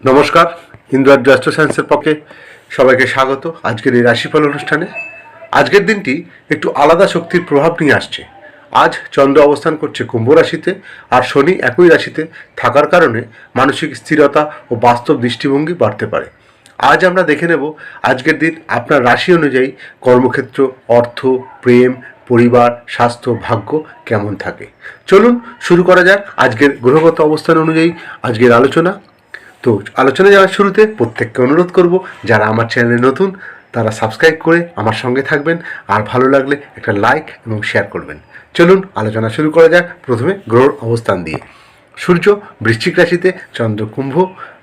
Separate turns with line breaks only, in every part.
নমস্কার, ইন্দ্র আর্য অ্যাস্ট্রো সায়েন্সের পক্ষে সবাইকে স্বাগত আজকের এই রাশিফল অনুষ্ঠানে। আজকের দিনটি একটু আলাদা শক্তির প্রভাব নিয়ে আসছে। আজ চন্দ্র অবস্থান করছে কুম্ভ রাশিতে, আর শনি একই রাশিতে থাকার কারণে মানসিক স্থিরতা ও বাস্তব দৃষ্টিভঙ্গি বাড়তে পারে। আজ আমরা দেখে নেব আজকের দিন আপনার রাশি অনুযায়ী কর্মক্ষেত্র, অর্থ, প্রেম, পরিবার, স্বাস্থ্য, ভাগ্য কেমন থাকে। চলুন শুরু করা যাক আজকের গ্রহগত অবস্থান অনুযায়ী আজকের আলোচনা। তো আলোচনা যাওয়ার শুরুতে প্রত্যেককে অনুরোধ করব, যারা আমার চ্যানেলে নতুন তারা সাবস্ক্রাইব করে আমার সঙ্গে থাকবেন, আর ভালো লাগলে একটা লাইক এবং শেয়ার করবেন। চলুন আলোচনা শুরু করা যাক প্রথমে গ্রহর অবস্থান দিয়ে। সূর্য বৃশ্চিক রাশিতে, চন্দ্র কুম্ভ,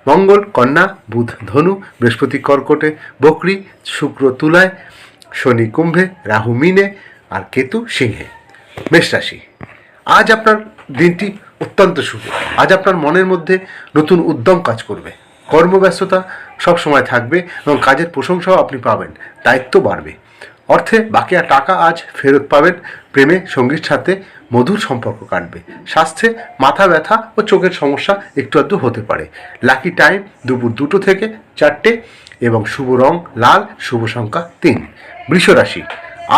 মঙ্গল কন্যা, বুধ ধনু, বৃহস্পতি কর্কটে, বকরি, শুক্র তুলায়, শনি কুম্ভে, রাহু মিনে, আর কেতু সিংহে। মেষ রাশি। আজ আপনার দিনটি অত্যন্ত শুভ। আজ আপনার মনের মধ্যে নতুন উদ্যম কাজ করবে। কর্মব্যস্ততা সব সময় থাকবে এবং কাজের প্রশংসাও আপনি পাবেন। দায়িত্ব বাড়বে। অর্থে বাকিয়া টাকা আজ ফেরত পাবেন। প্রেমে সঙ্গীর সাথে মধুর সম্পর্ক কাটবে। স্বাস্থ্যে মাথা ব্যথা ও চোখের সমস্যা একটু আধটু হতে পারে। লাকি টাইম দুপুর 2টো থেকে 4টে এবং শুভ রং লাল, শুভ সংখ্যা 3। বৃষ রাশি।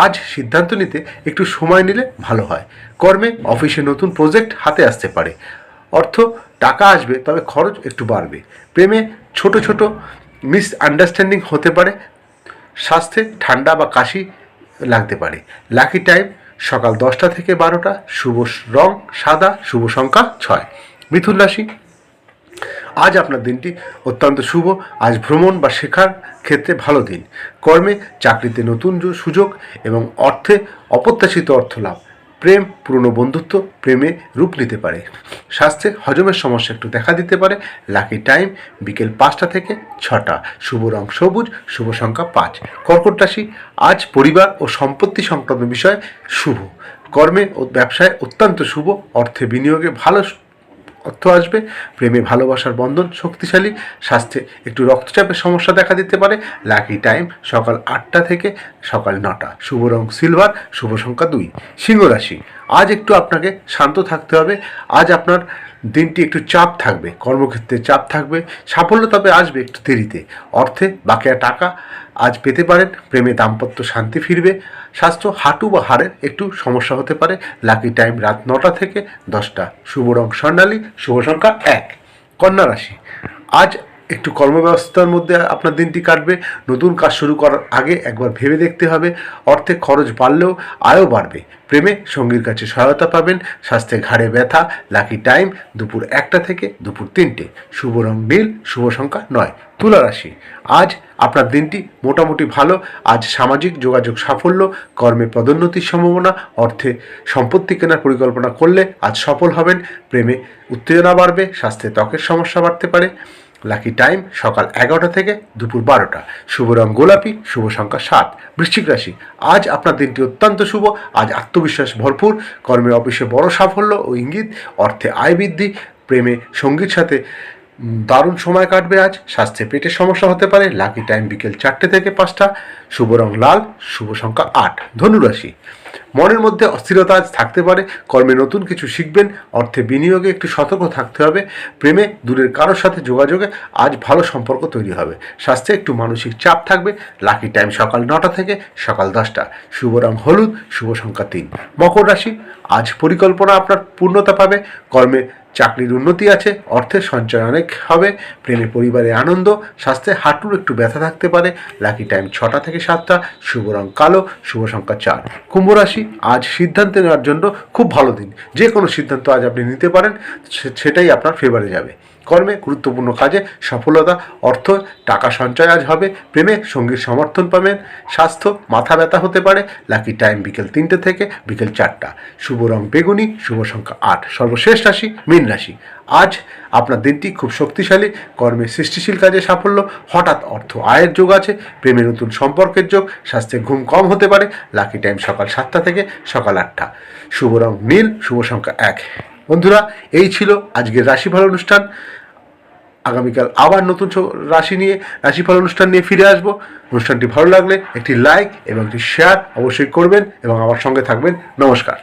আজ সিদ্ধান্ত নিতে একটু সময় নিলে ভালো হয়। কর্মে অফিসে নতুন প্রজেক্ট হাতে আসতে পারে। অর্থ টাকা আসবে, তবে খরচ একটু বাড়বে। প্রেমে ছোট ছোট মিসআন্ডারস্ট্যান্ডিং হতে পারে। স্বাস্থ্যে ঠান্ডা বা কাশি লাগতে পারে। লাকি টাইম সকাল 10টা থেকে 12টা, শুভ রং সাদা, শুভ সংখ্যা 6। মিথুন রাশি। আজ আপনার দিনটি অত্যন্ত শুভ। আজ ভ্রমণ বা শেখার ক্ষেত্রে ভালো দিন। কর্মে চাকরিতে নতুন সুযোগ এবং অর্থে অপ্রত্যাশিত অর্থ লাভ। প্রেম পুরনো বন্ধুত্ব প্রেমে রূপ নিতে পারে। স্বাস্থ্যে হজমের সমস্যা একটু দেখা দিতে পারে। লাকি টাইম বিকেল 5টা থেকে 6টা, শুভ রং সবুজ, শুভ সংখ্যা 5। কর্কট রাশি। আজ পরিবার ও সম্পত্তি সংক্রান্ত বিষয় শুভ। কর্মে ও ব্যবসায় অত্যন্ত শুভ। অর্থে বিনিয়োগে ভালো অর্থ আসবে। প্রেমে ভালোবাসার বন্ধন শক্তিশালী। স্বাস্থ্যে একটু রক্তচাপের সমস্যা দেখা দিতে পারে। লাকি টাইম সকাল 8টা থেকে সকাল 9টা, শুভ রং সিলভার, শুভ সংখ্যা 2। সিংহ রাশি। আজ একটু আপনাকে শান্ত থাকতে হবে। আজ আপনার দিনটি একটু চাপ থাকবে। কর্মক্ষেত্রে চাপ থাকবে। সাফল্য তবে আসবে একটু দেরিতে। অর্থে বাকিয়া টাকা আজ পেতে পারেন। প্রেমে দাম্পত্য শান্তি ফিরবে। স্বাস্থ্য হাঁটু বা হাড়ের একটু সমস্যা হতে পারে। লাকি টাইম রাত 9টা থেকে 10টা, শুভ রং স্বর্ণালী, শুভ সংখ্যা 1। কন্যা রাশি। আজ একটু কর্মব্যবস্থার মধ্যে আপনার দিনটি কাটবে। নতুন কাজ শুরু করার আগে একবার ভেবে দেখতে হবে। অর্থে খরচ বাড়লেও আয়ও বাড়বে। প্রেমে সঙ্গীর কাছে সহায়তা পাবেন। স্বাস্থ্যে ঘাড়ে ব্যথা। লাকি টাইম দুপুর 1টা থেকে দুপুর 3টে, শুভ রং নীল, শুভ সংখ্যা 9। তুলা রাশি। আজ আপনার দিনটি মোটামুটি ভালো। আজ সামাজিক যোগাযোগ সাফল্য, কর্মে পদোন্নতির সম্ভাবনা। অর্থে সম্পত্তি কেনার পরিকল্পনা করলে আজ সফল হবেন। প্রেমে উত্তেজনা বাড়বে। স্বাস্থ্যে ত্বকের সমস্যা বাড়তে পারে। লাকি টাইম সকাল 11টা থেকে দুপুর 12টা, শুভ রং গোলাপি, শুভ সংখ্যা 7। বৃশ্চিক রাশি। আজ আপনার দিনটি অত্যন্ত শুভ। আজ আত্মবিশ্বাস ভরপুর। কর্মে অফিসে বড় সাফল্য ও ইঙ্গিত। অর্থে আয় বৃদ্ধি। প্রেমে সঙ্গীর সাথে দারুণ সময় কাটবে আজ। স্বাস্থ্যে পেটের সমস্যা হতে পারে। লাকি টাইম বিকেল 4টে থেকে 5টা, শুভ রং লাল, শুভ সংখ্যা 8। ধনুরাশি। মনের মধ্যে অস্থিরতা আজ থাকতে পারে। কর্মে নতুন কিছু শিখবেন। অর্থে বিনিয়োগে একটু সতর্ক থাকতে হবে। প্রেমে দূরের কারোর সাথে যোগাযোগে আজ ভালো সম্পর্ক তৈরি হবে। স্বাস্থ্যে একটু মানসিক চাপ থাকবে। লাকি টাইম সকাল 9টা থেকে সকাল 10টা, শুভ রং হলুদ, শুভ সংখ্যা 3। মকর রাশি। আজ পরিকল্পনা আপনার পূর্ণতা পাবে। কর্মে চাকরির উন্নতি আছে। অর্থের সঞ্চয় অনেক হবে। প্রেমে পরিবারে আনন্দ। স্বাস্থ্যে হাঁটুর একটু ব্যথা থাকতে পারে। লাকি টাইম 6টা থেকে 7টা, শুভ রং কালো, শুভ সংখ্যা 4। কুম্ভ রাশি। আজ সিদ্ধান্ত নেওয়ার জন্য খুব ভালো দিন। যে কোনো সিদ্ধান্ত আজ আপনি নিতে পারেন, সেটাই আপনার ফেভারে যাবে। কর্মে গুরুত্বপূর্ণ কাজে সফলতা। অর্থ টাকা সঞ্চয় আজ হবে। প্রেমে সঙ্গীর সমর্থন পাবেন। স্বাস্থ্য মাথা ব্যথা হতে পারে। লাকি টাইম বিকেল 3টে থেকে বিকেল 4টা, শুভ রং বেগুনি, শুভ সংখ্যা 8। সর্বশেষ রাশি মীন রাশি। আজ আপনার দিনটি খুব শক্তিশালী। কর্মে সৃষ্টিশীল কাজে সাফল্য। হঠাৎ অর্থ আয়ের যোগ আছে। প্রেমে নতুন সম্পর্কের যোগ। স্বাস্থ্যে ঘুম কম হতে পারে। লাকি টাইম সকাল 7টা থেকে সকাল 8টা, শুভ রং নীল, শুভ সংখ্যা 1। বন্ধুরা, এই ছিল আজকের রাশিফল অনুষ্ঠান। আগামীকাল আবার নতুন রাশি নিয়ে রাশিফল অনুষ্ঠান নিয়ে ফিরে আসবো। অনুষ্ঠানটি ভালো লাগলে একটি লাইক এবং একটি শেয়ার অবশ্যই করবেন এবং আমার সঙ্গে থাকবেন। নমস্কার।